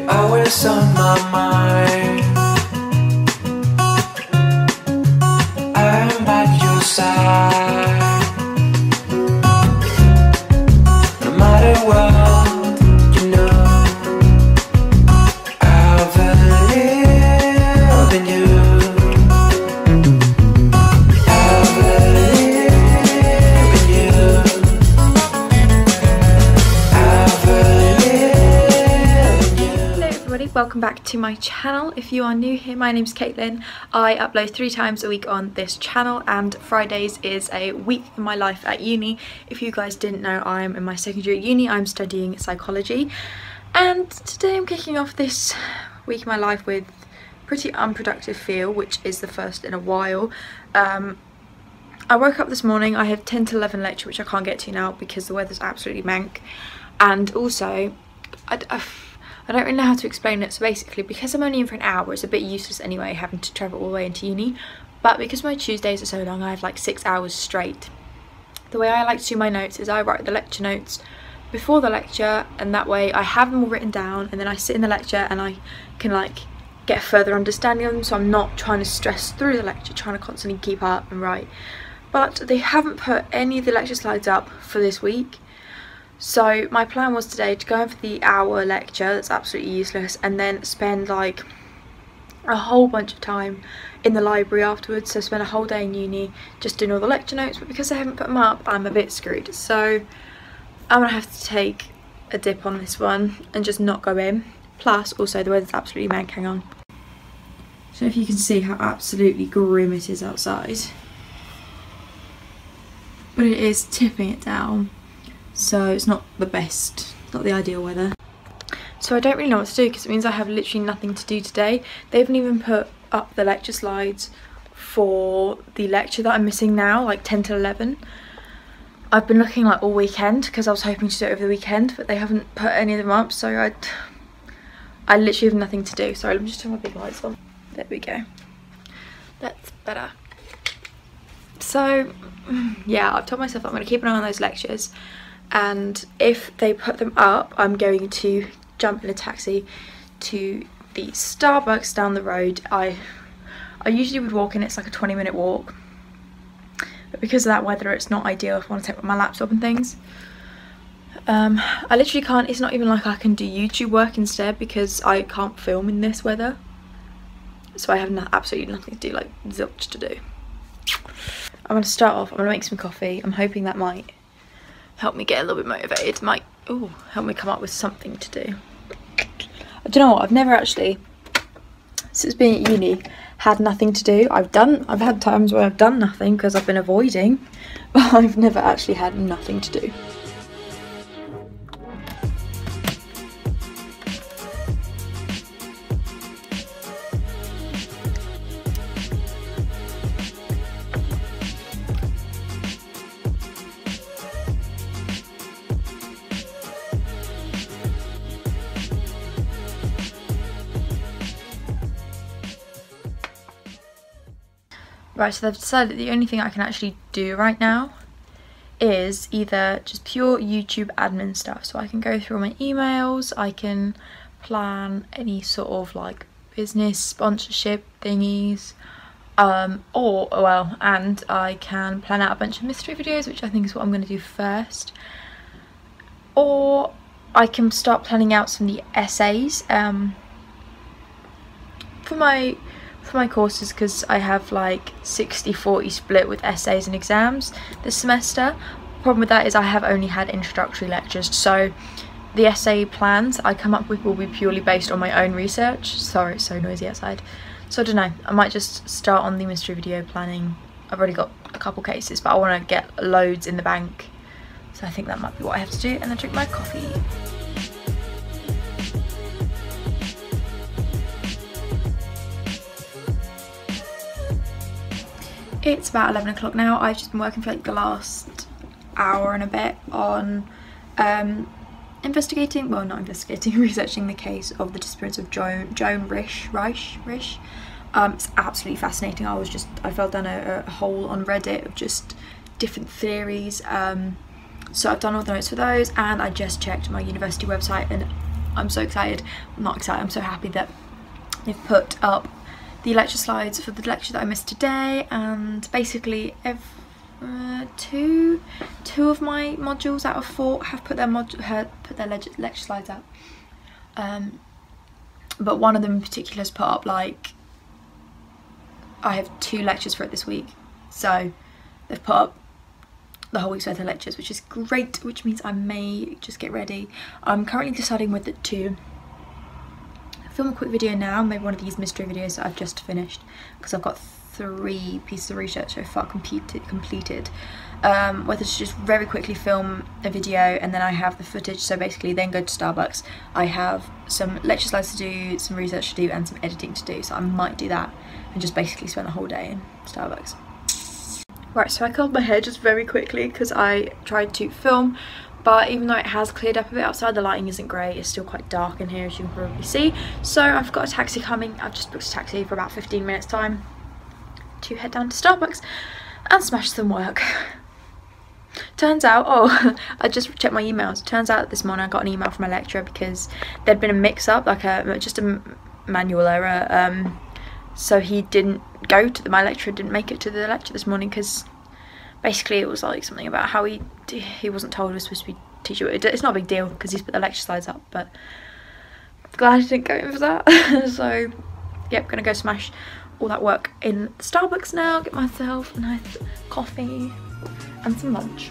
You're always on my mind. I'm at your side. No matter what, you know I believe in you. Welcome back to my channel. If you are new here, my name's Caitlin. I upload 3 times a week on this channel, and Fridays is a week in my life at uni. If you guys didn't know, I am in my second year at uni. I'm studying psychology, and today I'm kicking off this week in my life with pretty unproductive feel, which is the first in a while. I woke up this morning. I had 10 to 11 lecture, which I can't get to now because the weather's absolutely mank, and also I don't really know how to explain it. So basically, because I'm only in for an hour, it's a bit useless anyway having to travel all the way into uni. But because my Tuesdays are so long, I have like 6 hours straight. The way I like to do my notes is I write the lecture notes before the lecture, and that way I have them all written down, and then I sit in the lecture and I can like get a further understanding of them, so I'm not trying to stress through the lecture, trying to constantly keep up and write. But they haven't put any of the lecture slides up for this week. So my plan was today to go in for the hour lecture that's absolutely useless, and then spend like a whole bunch of time in the library afterwards. So spend a whole day in uni just doing all the lecture notes, but because I haven't put them up, I'm a bit screwed. So I'm gonna have to take a dip on this one and just not go in. Plus also the weather's absolutely mank. Hang on. So if you can see how absolutely grim it is outside, but it is tipping it down. So it's not the best, not the ideal weather. So I don't really know what to do because it means I have literally nothing to do today. They haven't even put up the lecture slides for the lecture that I'm missing now, like 10 to 11. I've been looking like all weekend because I was hoping to do it over the weekend, but they haven't put any of them up, so I literally have nothing to do. Sorry, let me just turn my big lights on. There we go. That's better. So yeah, I've told myself I'm going to keep an eye on those lectures. And if they put them up, I'm going to jump in a taxi to the Starbucks down the road. I usually would walk in, it's like a 20-minute walk. But because of that weather, it's not ideal if I want to take my laptop and things. I literally can't, it's not even like I can do YouTube work instead because I can't film in this weather. So I have absolutely nothing to do, like zilch to do. I'm going to start off, I'm going to make some coffee. I'm hoping that might help me get a little bit motivated, might help me come up with something to do. I don't know what, I've never actually, since being at uni, had nothing to do. I've had times where I've done nothing because I've been avoiding, but I've never actually had nothing to do. Right, so they've decided the only thing I can actually do right now is either just pure YouTube admin stuff. So I can go through all my emails, I can plan any sort of like business sponsorship thingies, and I can plan out a bunch of mystery videos, which I think is what I'm going to do first. Or I can start planning out some of the essays for my courses, because I have like 60-40 split with essays and exams this semester. Problem with that is I have only had introductory lectures, so the essay plans I come up with will be purely based on my own research. Sorry, it's so noisy outside. So I don't know, I might just start on the mystery video planning. I've already got a couple cases, but I want to get loads in the bank, so I think that might be what I have to do, and then drink my coffee. It's about 11 o'clock now. I've just been working for like the last hour and a bit on researching the case of the disappearance of Joan Risch. It's absolutely fascinating. I fell down a hole on Reddit of just different theories. So I've done all the notes for those, and I just checked my university website, and I'm so excited. I'm not excited, I'm so happy that they've put up the lecture slides for the lecture that I missed today, and basically two of my modules out of 4 have put their lecture slides out. But one of them in particular has put up, like, I have 2 lectures for it this week, so they've put up the whole week's worth of lectures, which is great, which means I may just get ready. I'm currently deciding whether to film a quick video now, maybe one of these mystery videos that I've just finished, because I've got 3 pieces of research so far completed. Whether to just very quickly film a video and then I have the footage, so basically then go to Starbucks, I have some lecture slides to do, some research to do and some editing to do, so I might do that and just basically spend the whole day in Starbucks. Right, so I curled my hair just very quickly because I tried to film, but even though it has cleared up a bit outside, the lighting isn't great, it's still quite dark in here as you can probably see. So I've got a taxi coming. I've just booked a taxi for about 15 minutes time to head down to Starbucks and smash some work. Turns out, oh, I just checked my emails. Turns out this morning I got an email from my lecturer because there'd been a mix-up, like just a manual error. So he didn't go to my lecturer didn't make it to the lecture this morning because basically it was like something about how he wasn't told he was supposed to be teaching. It's not a big deal because he's put the lecture slides up, but glad I didn't go in for that. So yep, gonna go smash all that work in Starbucks now, get myself a nice coffee and some lunch.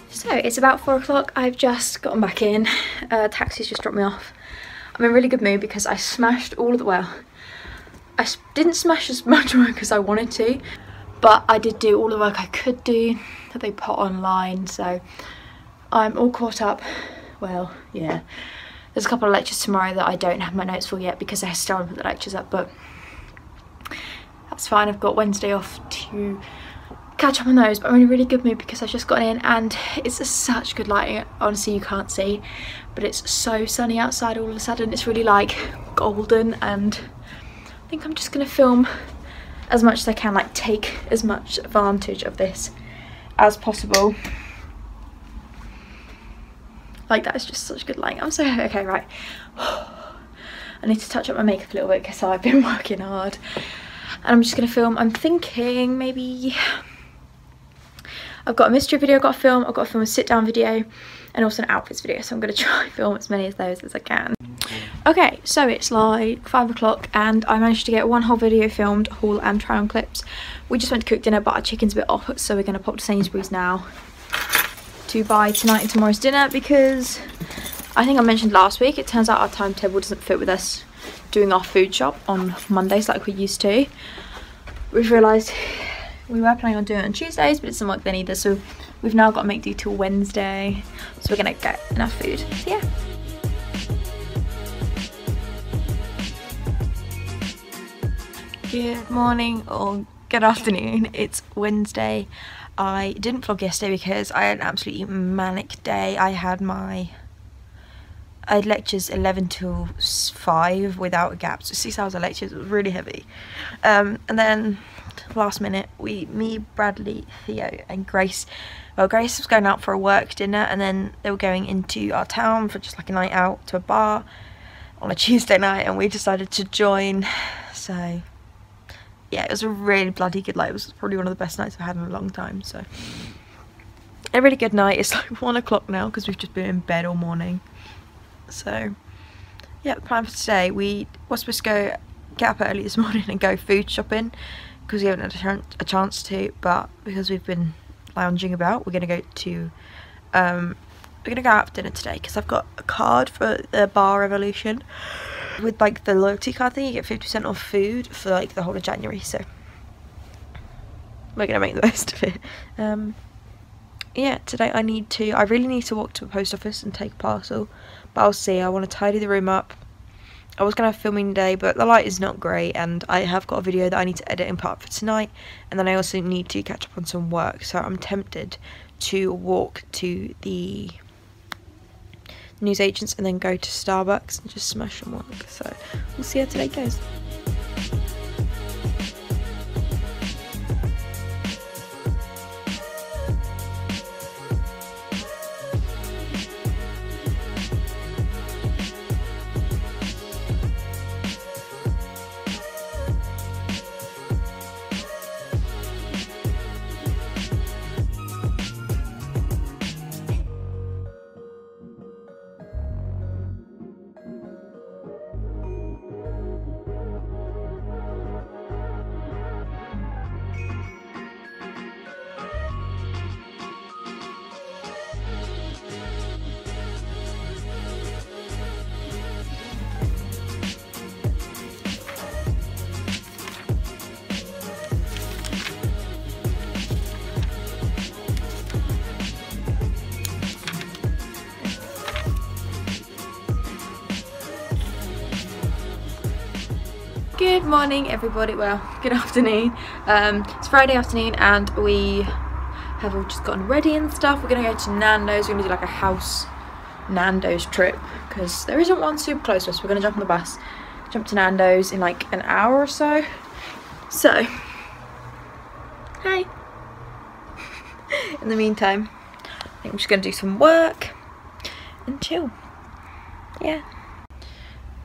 So it's about 4 o'clock, I've just gotten back in, taxi's just dropped me off. I'm in a really good mood because I smashed all of the, well, I didn't smash as much work as I wanted to, but I did do all the work I could do that they put online, so I'm all caught up. Well, yeah, there's a couple of lectures tomorrow that I don't have my notes for yet because I still haven't put the lectures up, but that's fine. I've got Wednesday off to catch up on those, but I'm in a really good mood because I've just gotten in and it's such good lighting. Honestly, you can't see, but it's so sunny outside all of a sudden. It's really like golden, and I think I'm just gonna film as much as I can, like take as much advantage of this as possible. Like, that is just such good lighting. I'm so okay, right. I need to touch up my makeup a little bit because I've been working hard, and I'm just gonna film. I'm thinking maybe I've got a mystery video I've got to film, I've got to film a sit down video and also an outfits video, so I'm going to try and film as many of those as I can. Okay, so it's like 5 o'clock and I managed to get one whole video filmed, haul and try on clips. We just went to cook dinner, but our chicken's a bit off, so we're going to pop to Sainsbury's now to buy tonight and tomorrow's dinner, because I think I mentioned last week, it turns out our timetable doesn't fit with us doing our food shop on Mondays like we used to. We've realised we were planning on doing it on Tuesdays, but it doesn't work then either, so we've now got to make do till Wednesday, so we're gonna get enough food. So yeah. Good morning or good afternoon, it's Wednesday. I didn't vlog yesterday because I had an absolutely manic day. I had lectures 11 till 5 without a gap, so 6 hours of lectures. It was really heavy, and then last minute me, Bradley, Theo and Grace, well, Grace was going out for a work dinner and then they were going into our town for just like a night out to a bar on a Tuesday night, and we decided to join. So yeah, it was a really bloody good night. It was probably one of the best nights I've had in a long time, so a really good night. It's like 1 o'clock now because we've just been in bed all morning. So yeah, the plan for today, we were supposed to get up early this morning and go food shopping because we haven't had a chance to, but because we've been lounging about, we're gonna go out for dinner today because I've got a card for the Bar Revolution with like the loyalty card thing, you get 50% off food for like the whole of January, so we're gonna make the most of it. Yeah, today I really need to walk to a post office and take a parcel, but I'll see. I want to tidy the room up. I was going to have filming today, but the light is not great, and I have got a video that I need to edit and put up for tonight, and then I also need to catch up on some work, so I'm tempted to walk to the newsagents and then go to Starbucks and just smash some work. So we'll see how today goes. Good morning everybody, well, good afternoon. It's Friday afternoon and we have all just gotten ready and stuff. We're gonna go to Nando's. We're gonna do like a house Nando's trip because there isn't one super close to us. We're gonna jump on the bus, jump to Nando's in like an hour or so. So, hey. In the meantime, I think I'm just gonna do some work and chill. Yeah.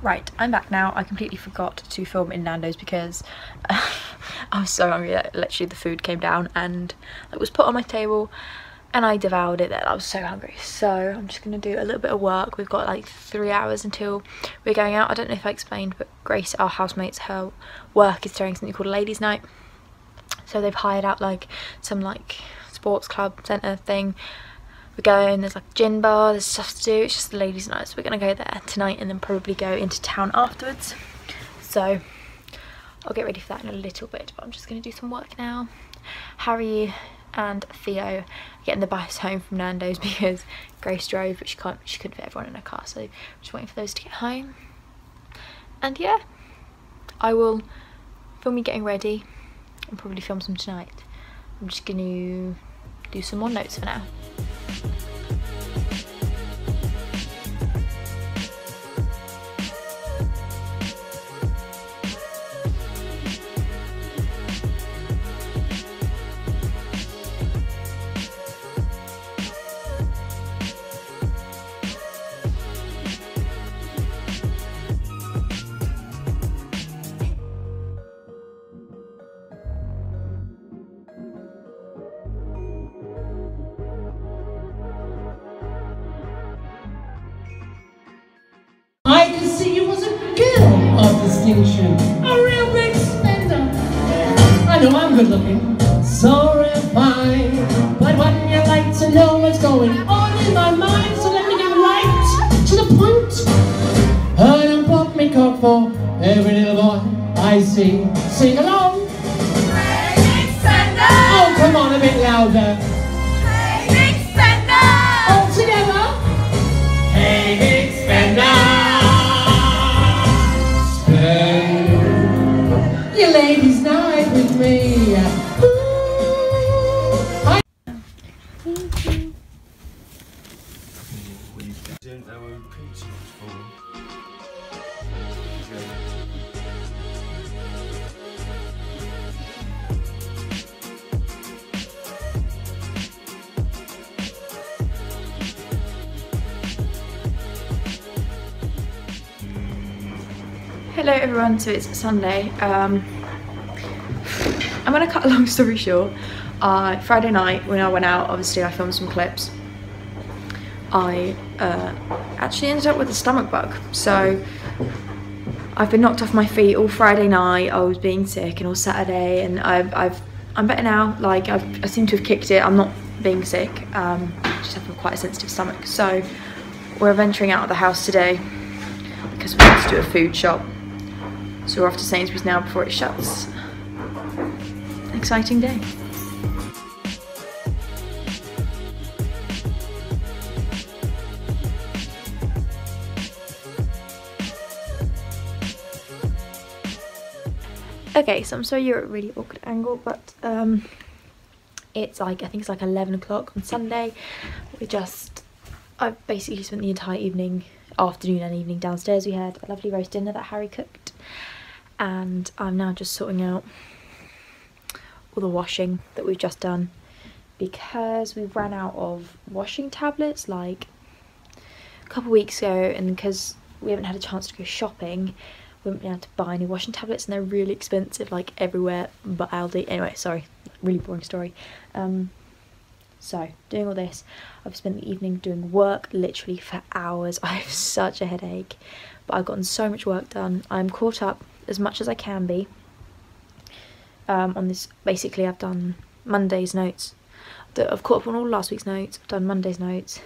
Right, I'm back now. I completely forgot to film in Nando's because I was so hungry that literally the food came down and it was put on my table and I devoured it. That I was so hungry. So I'm just going to do a little bit of work. We've got like 3 hours until we're going out. I don't know if I explained, but Grace, our housemates, her work is throwing something called a ladies' night. So they've hired out like some like sports club centre thing. We're going, there's like a gin bar, there's stuff to do, it's just the ladies' night, so we're going to go there tonight and then probably go into town afterwards. So I'll get ready for that in a little bit, but I'm just going to do some work now. Harry and Theo are getting the bus home from Nando's because Grace drove, but she couldn't fit everyone in her car, so just waiting for those to get home. And yeah, I will film me getting ready and probably film some tonight. I'm just going to do some more notes for now. I could see you was a girl of distinction, a real big spender. I know I'm good looking, so refined, but wouldn't you like to know what's going on in my mind? So let me get right to the point. I done bought me coke for every little boy I see. Sing along. Big spender. Oh, come on, a bit louder. Big spender. All together. Hey, big spender. Your ladies' night with me. Hello everyone, so it's Sunday. I'm gonna cut a long story short. Friday night when I went out, obviously I filmed some clips. I actually ended up with a stomach bug, so I've been knocked off my feet all Friday night. I was being sick and all Saturday, and I'm better now. Like I seem to have kicked it. I'm not being sick. Just have quite a sensitive stomach. So we're venturing out of the house today because because we need to do a food shop. So we're off to Sainsbury's now before it shuts. Exciting day. Okay, so I'm sorry you're at a really awkward angle, but it's like, I think it's like 11 o'clock on Sunday. I've basically spent the entire afternoon and evening downstairs. We had a lovely roast dinner that Harry cooked, and I'm now just sorting out all the washing that we've just done, because we ran out of washing tablets like a couple of weeks ago, and because we haven't had a chance to go shopping, we haven't been able to buy any washing tablets, and they're really expensive like everywhere but Aldi. Anyway, sorry, really boring story. So doing all this, I've spent the evening doing work literally for hours. I have such a headache, but I've gotten so much work done. I'm caught up as much as I can be on this. Basically, I've done Monday's notes. I've caught up on all last week's notes. I've done Monday's notes.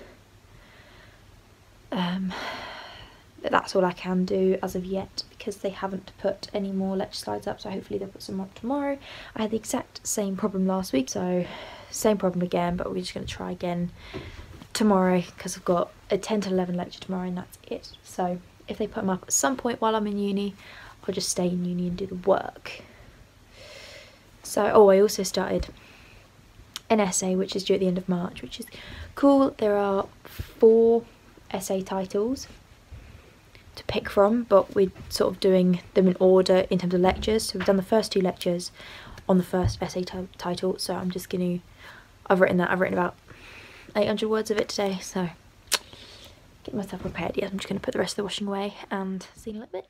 That's all I can do as of yet, because they haven't put any more lecture slides up, so hopefully they'll put some up tomorrow. I had the exact same problem last week, so same problem again, but we're just going to try again tomorrow, because I've got a 10 to 11 lecture tomorrow and that's it. So if they put them up at some point while I'm in uni, I'll just stay in uni and do the work. So, oh, I also started an essay which is due at the end of March, which is cool. There are 4 essay titles to pick from, but we're sort of doing them in order in terms of lectures. So we've done the first 2 lectures on the first essay title, so I'm just going to, I've written about 800 words of it today, so get myself prepared. Yeah, I'm just going to put the rest of the washing away and see you in a little bit.